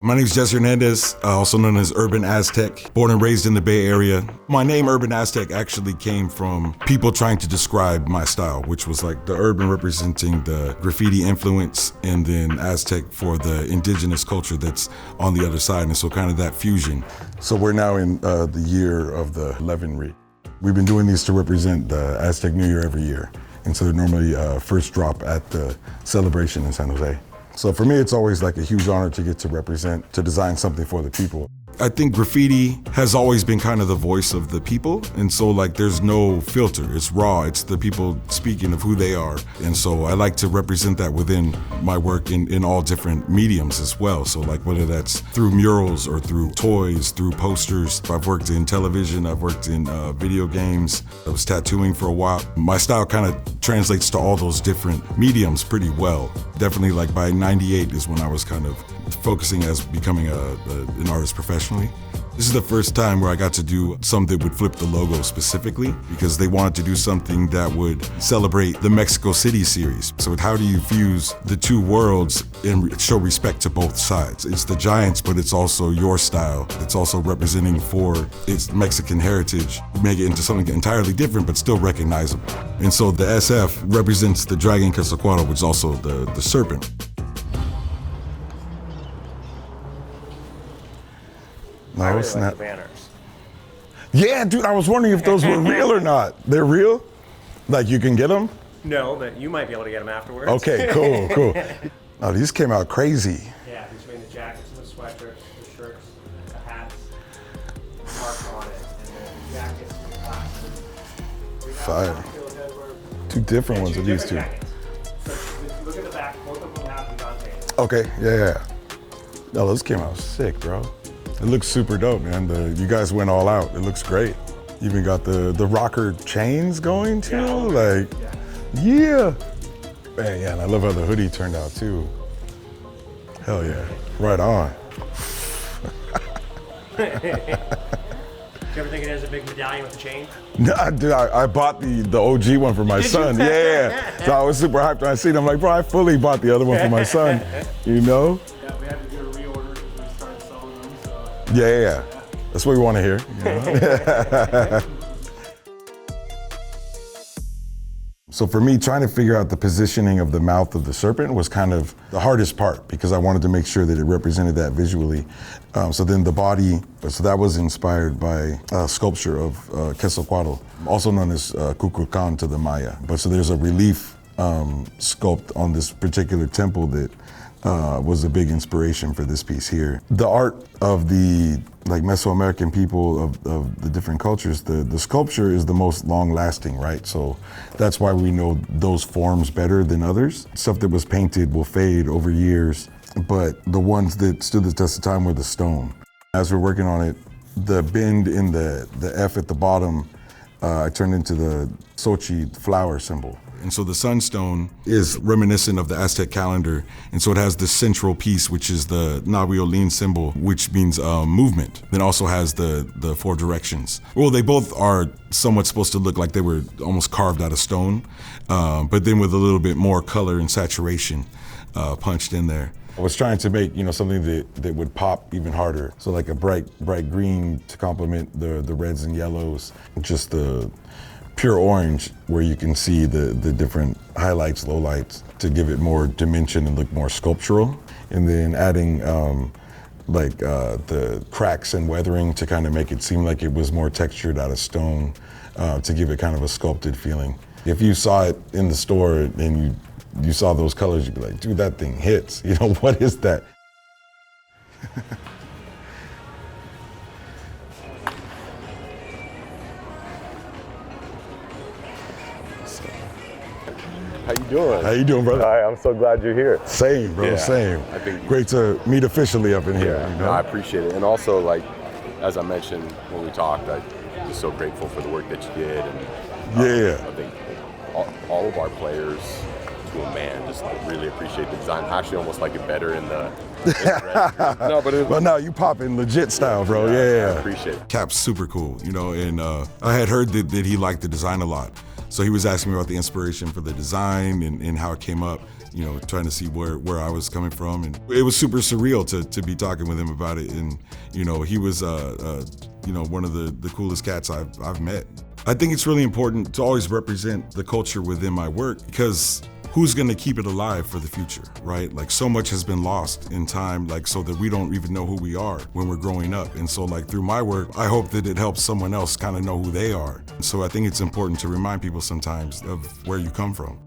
My name is Jesse Hernandez, also known as Urban Aztec, born and raised in the Bay Area. My name Urban Aztec actually came from people trying to describe my style, which was like the urban representing the graffiti influence and then Aztec for the indigenous culture that's on the other side, and so kind of that fusion. So we're now in the year of the 11 Re. We've been doing these to represent the Aztec New Year every year, and so they're normally first drop at the celebration in San Jose. So for me, it's always like a huge honor to get to represent, to design something for the people. I think graffiti has always been kind of the voice of the people, and so like there's no filter, it's raw, it's the people speaking of who they are. And so I like to represent that within my work in all different mediums as well. So like whether that's through murals or through toys, through posters. I've worked in television, I've worked in video games, I was tattooing for a while. My style kind of translates to all those different mediums pretty well. Definitely like by 98 is when I was kind of focusing as becoming an artist professionally. This is the first time where I got to do something that would flip the logo specifically, because they wanted to do something that would celebrate the Mexico City series. So how do you fuse the two worlds and show respect to both sides? It's the Giants, but it's also your style. It's also representing for its Mexican heritage. Make it into something entirely different, but still recognizable. And so the SF represents the dragon Quetzalcoatl, which is also the serpent. I really like the banners. Yeah, dude, I was wondering if those were real or not. They're real? Like you can get them? No, but you might be able to get them afterwards. Okay, cool. Oh, these came out crazy. Yeah, between the jackets and the sweatshirts, the shirts, the hats, the mark on it, and the jackets and the glasses. Fire. Two different ones of these two. Jackets. So if you look at the back, both of them have the Dante. Okay, yeah. No, those came out sick, bro. It looks super dope, man. You guys went all out. It looks great. You even got the rocker chains going too. Yeah. Man, yeah, and I love how the hoodie turned out too. Hell yeah, right on. Did you ever think it has a big medallion with a chain? No, dude, I bought the OG one for my son. Yeah. So I was super hyped when I seen it. I'm like, bro, I fully bought the other one for my son. You know? Yeah, we had to do a reorder because we started selling them. So. Yeah. That's what we want to hear. You know? So for me, trying to figure out the positioning of the mouth of the serpent was kind of the hardest part, because I wanted to make sure that it represented that visually. So then the body, so that was inspired by a sculpture of Quetzalcoatl, also known as Kukulkan to the Maya. But so there's a relief sculpt on this particular temple that was a big inspiration for this piece here. The art of the Mesoamerican people of the different cultures, the sculpture is the most long-lasting, right? So that's why we know those forms better than others. Stuff that was painted will fade over years, but the ones that stood the test of time were the stone. As we're working on it, the bend in the F at the bottom, I turned into the Xochitl flower symbol. And so the sunstone is reminiscent of the Aztec calendar. And so it has the central piece, which is the Nahuiolin symbol, which means movement. Then also has the four directions. Well, they both are somewhat supposed to look like they were almost carved out of stone, but then with a little bit more color and saturation punched in there. I was trying to make, something that would pop even harder. So like a bright green to complement the reds and yellows, just the pure orange where you can see the different highlights, lowlights to give it more dimension and look more sculptural. And then adding the cracks and weathering to kind of make it seem like it was more textured out of stone to give it kind of a sculpted feeling. If you saw it in the store and you saw those colors, you'd be like, dude, that thing hits. What is that? How you doing? How you doing, brother? Hi, I'm so glad you're here. Same, bro, same. I think great to meet officially up in here. Yeah, no, I appreciate it. And also, as I mentioned when we talked, I'm just so grateful for the work that you did. And I think all of our players, to a man, just really appreciate the design. I actually almost like it better in the no, but no, you pop in legit style, bro. Yeah. I appreciate it. Cap's super cool, and I had heard that he liked the design a lot. So he was asking me about the inspiration for the design and how it came up. you know, trying to see where I was coming from. And it was super surreal to be talking with him about it. And, you know, he was, you know, one of the coolest cats I've met. I think it's really important to always represent the culture within my work, because who's gonna keep it alive for the future, right? Like, so much has been lost in time, like, so that we don't even know who we are when we're growing up. And so, like, through my work, I hope that it helps someone else kind of know who they are. So I think it's important to remind people sometimes of where you come from.